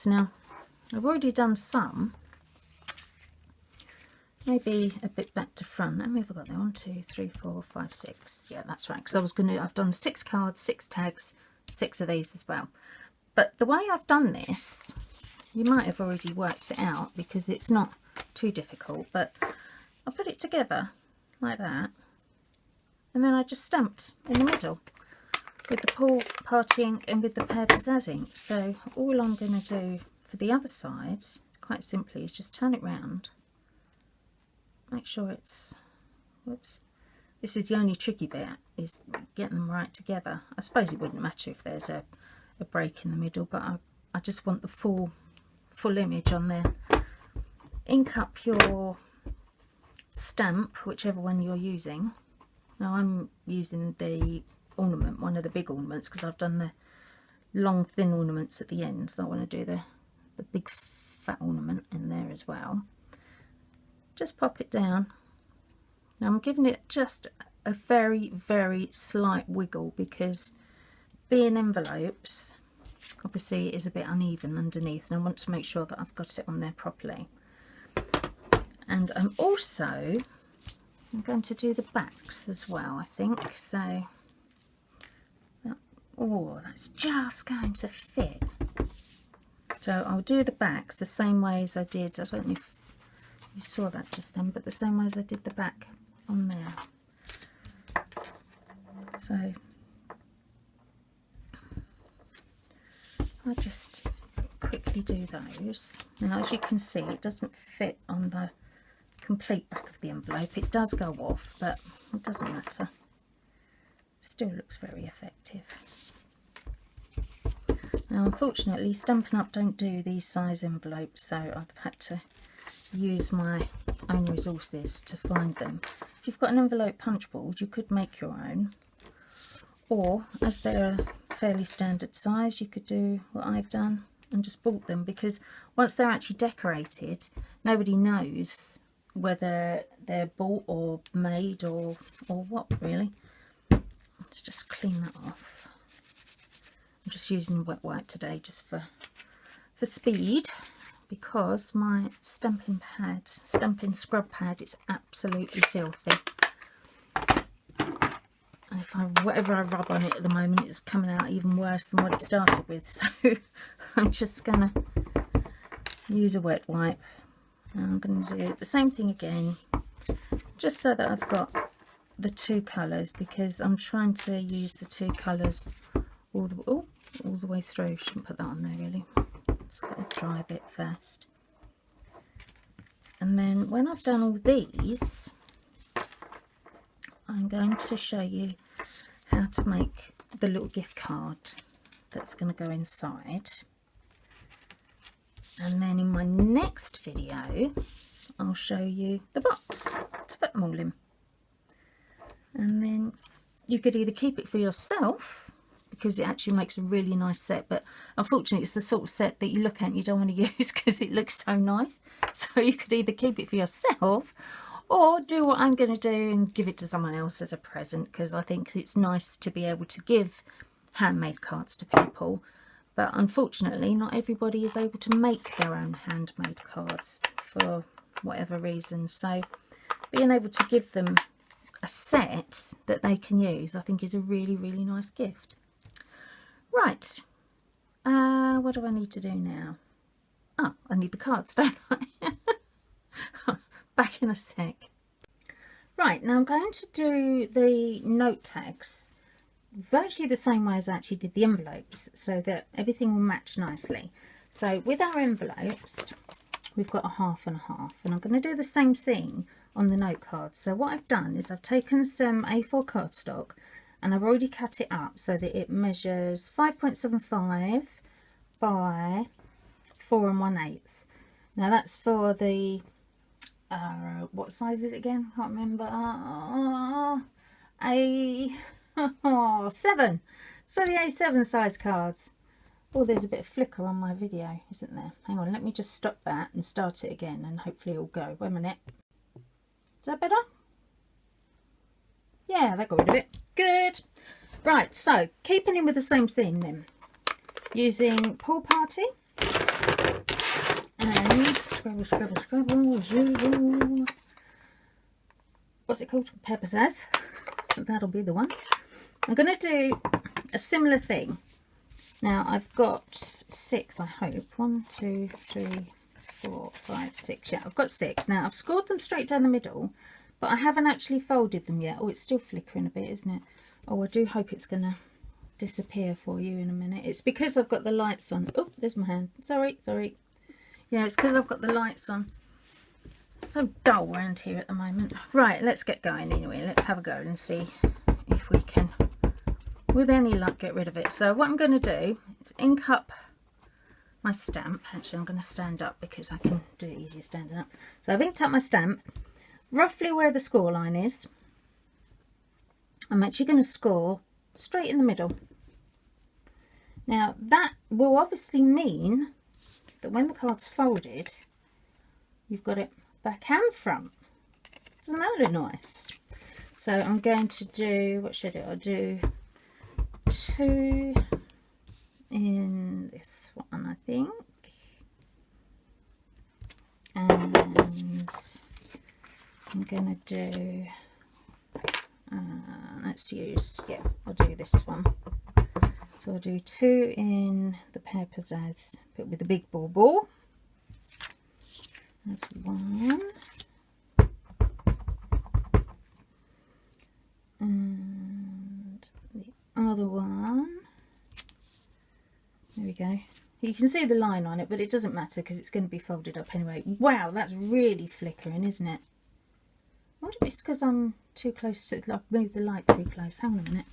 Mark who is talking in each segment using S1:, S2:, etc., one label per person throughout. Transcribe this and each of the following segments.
S1: envelopes. Now, I've already done some. Maybe a bit back to front. How many have I got there? 1, 2, 3, 4, 5, 6. Yeah, that's right. Because I've done 6 cards, 6 tags, 6 of these as well. But the way I've done this, you might have already worked it out because it's not too difficult. But I put it together like that, and then I just stamped in the middle with the Pool Party ink and with the Pear Pizzazz ink. So all I'm going to do for the other side, quite simply, is just turn it round. Make sure it's, whoops, this is the only tricky bit, is getting them right together. I suppose it wouldn't matter if there's a break in the middle, but I just want the full image on there. Ink up your stamp, whichever one you're using. Now I'm using the ornament, one of the big ornaments, because I've done the long thin ornaments at the end, so I want to do the big fat ornament in there as well. Just pop it down. Now I'm giving it just a very, very slight wiggle because being envelopes, obviously it is a bit uneven underneath, and I want to make sure that I've got it on there properly. And I'm going to do the backs as well, I think. So, oh, that's just going to fit. So I'll do the backs the same way as I did, I don't know if you saw that just then, but the same way as I did the back on there. So I'll just quickly do those. Now, as you can see, it doesn't fit on the complete back of the envelope. It does go off, but it doesn't matter. It still looks very effective. Now, unfortunately, Stampin' Up! Don't do these size envelopes, so I've had to use my own resources to find them. If you've got an envelope punch board, you could make your own, or as they're a fairly standard size, you could do what I've done and just bought them, because once they're actually decorated, nobody knows whether they're bought or made or what, really. Let's just clean that off. I'm just using wet wipe today just for speed, because my stamping scrub pad is absolutely filthy. And whatever I rub on it at the moment, it's coming out even worse than what it started with. So I'm just going to use a wet wipe. And I'm going to do the same thing again, just so that I've got the 2 colours, because I'm trying to use the 2 colours all the way through. Shouldn't put that on there really. Just let it dry a bit first. And then when I've done all these, I'm going to show you how to make the little gift card that's going to go inside. And then in my next video, I'll show you the box to put them all in. And then you could either keep it for yourself, because it actually makes a really nice set, but unfortunately it's the sort of set that you look at and you don't want to use because it looks so nice. So you could either keep it for yourself or do what I'm going to do and give it to someone else as a present, because I think it's nice to be able to give handmade cards to people. But unfortunately, not everybody is able to make their own handmade cards for whatever reason. So being able to give them a set that they can use, I think, is a really, really nice gift. Right, what do I need to do now? Oh, I need the cards, don't I? Back in a sec. Right, now I'm going to do the note tags virtually the same way as I actually did the envelopes, so that everything will match nicely. So with our envelopes, we've got a half and a half, and I'm going to do the same thing on the note cards. So what I've done is I've taken some A4 cardstock and I've already cut it up so that it measures 5.75 by 4 1/8. Now that's for the what size is it again? I can't remember. A7 for the A7 size cards. Oh, there's a bit of flicker on my video, isn't there? Hang on, let me just stop that and start it again, and hopefully it'll go. Wait a minute. Is that better? Yeah, that got rid of it. Good. Right, so keeping in with the same theme then, using Pool Party And scrabble, scrabble, scrabble as usual. What's it called? Pepper Pizzazz. That'll be the one. I'm going to do a similar thing. Now I've got 6, I hope. 1, 2, 3, 4, 5, 6. Yeah, I've got 6. Now I've scored them straight down the middle, but I haven't actually folded them yet. Oh, it's still flickering a bit, isn't it? Oh, I do hope it's going to disappear for you in a minute. It's because I've got the lights on. Oh, there's my hand. Sorry. Yeah, it's because I've got the lights on. It's so dull around here at the moment. Right, let's get going anyway. Let's have a go and see if we can, with any luck, get rid of it. So what I'm going to do is ink up my stamp. Actually, I'm going to stand up because I can do it easier standing up. So I've inked up my stamp roughly where the score line is. I'm actually going to score straight in the middle. Now that will obviously mean that when the card's folded, you've got it back and front. Doesn't that look nice? So I'm going to do, what should I do? I'll do 2 in this one, I think. And I'm going to do, let's use, yeah, I'll do this one. So I'll do 2 in the Pear Pizzazz, but with the big ball. That's 1. And the other one. There we go. You can see the line on it, but it doesn't matter because it's going to be folded up anyway. Wow, that's really flickering, isn't it? I wonder if it's because I'm too close to, I've moved the light too close. Hang on a minute.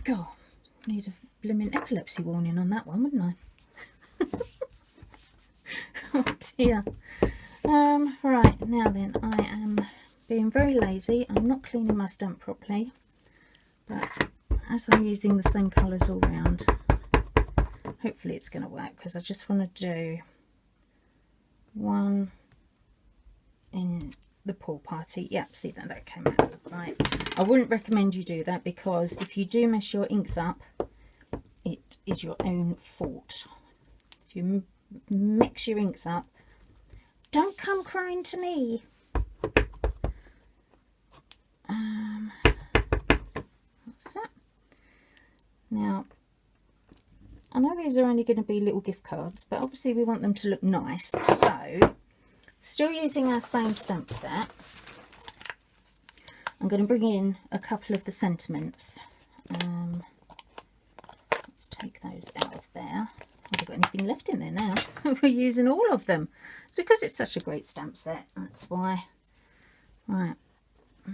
S1: God, need a blooming epilepsy warning on that one, wouldn't I? Oh dear. Right, now then, I am being very lazy. I'm not cleaning my stamp properly, but as I'm using the same colours all round, hopefully it's going to work, because I just want to do 1 in the pool party. Yeah, see that came out right. I wouldn't recommend you do that, because if you do mess your inks up, it is your own fault. If you mix your inks up, don't come crying to me. What's that? Now, I know these are only going to be little gift cards, but obviously we want them to look nice. So, still using our same stamp set, I'm going to bring in a couple of the sentiments. Let's take those out of there. Have I got anything left in there now? We're using all of them. It's because it's such a great stamp set, that's why. Right,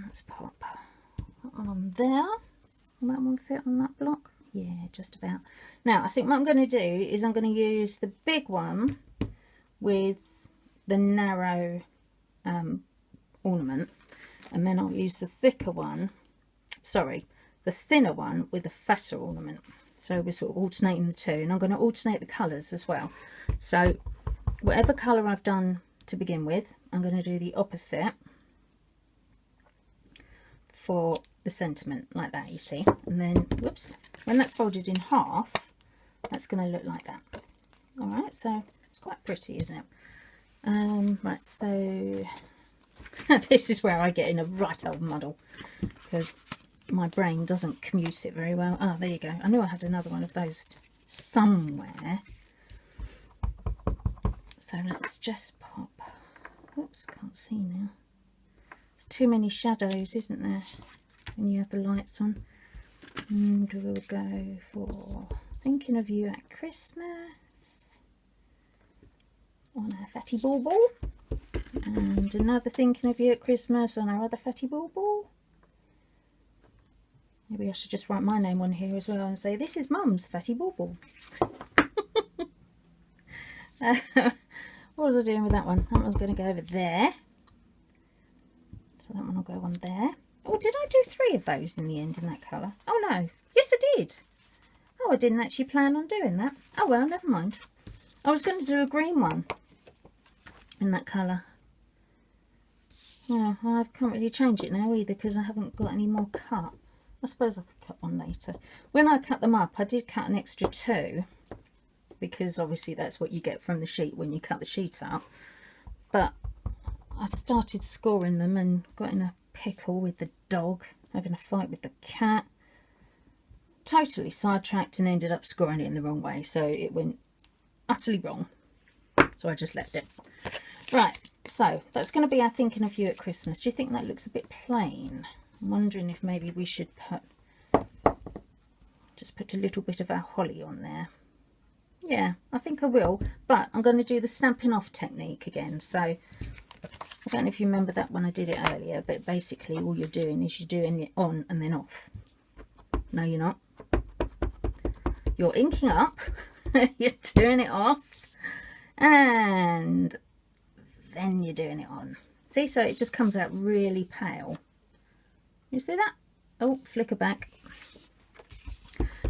S1: let's pop that one on there. Will that one fit on that block? Yeah, just about. Now, I think what I'm going to do is I'm going to use the big one with the narrow ornament, and then I'll use the thicker one, sorry, the thinner one with the fatter ornament. So we're sort of alternating the two, and I'm going to alternate the colours as well. So whatever colour I've done to begin with, I'm going to do the opposite for the sentiment, like that, you see. And then, whoops, when that's folded in half, that's going to look like that. All right, so it's quite pretty, isn't it? Right, so this is where I get in a right old muddle, because my brain doesn't commute it very well. Ah, there you go. I knew I had another one of those somewhere. So let's just pop. Oops, can't see now. There's too many shadows, isn't there, when you have the lights on? And we'll go for Thinking of You at Christmas on our Fatty Bauble, and another Thinking of You at Christmas on our other Fatty Bauble. Maybe I should just write my name on here as well and say, this is Mum's Fatty Bauble. What was I doing with that one? That one's going to go over there. So that one will go on there. Oh, did I do 3 of those in the end in that colour? Oh no. Yes, I did. Oh, I didn't actually plan on doing that. Oh well, never mind. I was going to do a green one in that colour. Yeah, I can't really change it now either, because I haven't got any more cut. I suppose I could cut one later. When I cut them up, I did cut an extra 2 because obviously that's what you get from the sheet when you cut the sheet up. But I started scoring them and got in a pickle with the dog, having a fight with the cat. Totally sidetracked and ended up scoring it in the wrong way, so it went utterly wrong. So I just left it. Right, so that's going to be our thinking of you at Christmas. Do you think that looks a bit plain? I'm wondering if maybe we should just put a little bit of our holly on there. Yeah, I think I will, but I'm going to do the stamping off technique again. So I don't know if you remember that when I did it earlier, but basically all you're doing is you're doing it on and then off. No, you're not. You're inking up, you're doing it off, and then you're doing it on. See, so it just comes out really pale. You see that? Oh, flicker back.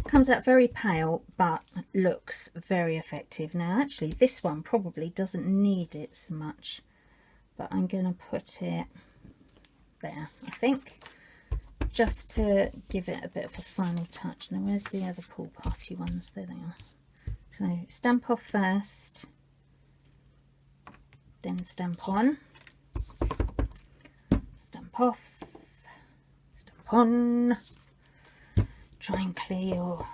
S1: Comes out very pale, but looks very effective. Now actually this one probably doesn't need it so much, but I'm going to put it there, I think, just to give it a bit of a final touch. Now where's the other pool party ones? There they are. So stamp off first, then stamp on, stamp off, stamp on. Try and clear your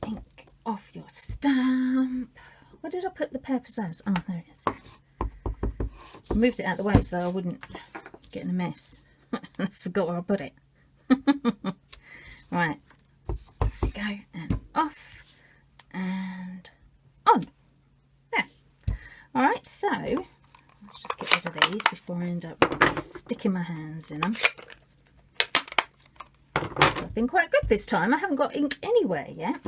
S1: ink off your stamp. Where did I put the purpose as? Oh, there it is. I moved it out of the way so I wouldn't get in a mess. I forgot where I put it. Right, there we go, and off and on. There. Alright, so let's just get rid of these before I end up sticking my hands in them. So I've been quite good this time. I haven't got ink anywhere yet,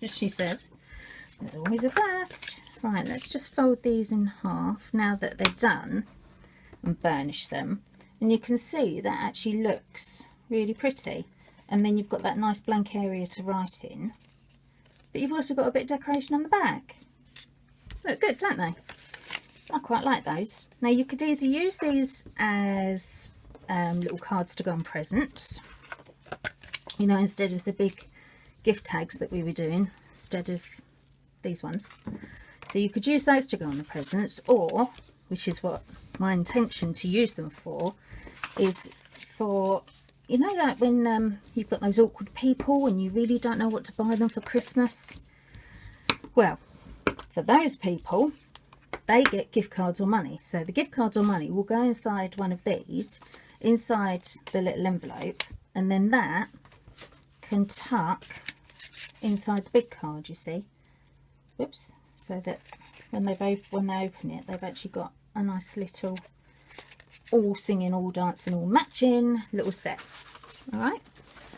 S1: she says. There's always a first. Right, let's just fold these in half now that they're done and burnish them. And you can see that actually looks really pretty. And then you've got that nice blank area to write in. But you've also got a bit of decoration on the back. Look good, don't they? I quite like those. Now you could either use these as little cards to go on presents. You know, instead of the big gift tags that we were doing, instead of these ones. So you could use those to go on the presents, or, which is what my intention to use them for, is for, you know, like when you've got those awkward people and you really don't know what to buy them for Christmas. Well, for those people, they get gift cards or money. So the gift cards or money will go inside one of these, inside the little envelope, and then that can tuck inside the big card, you see. Whoops. So that when they open it, they've actually got a nice little all singing, all dancing, all matching little set. All right,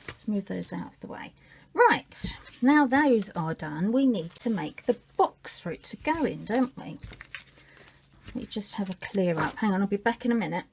S1: let's move those out of the way. Right, now those are done, we need to make the box for it to go in, don't we? We just have a clear up. Hang on, I'll be back in a minute.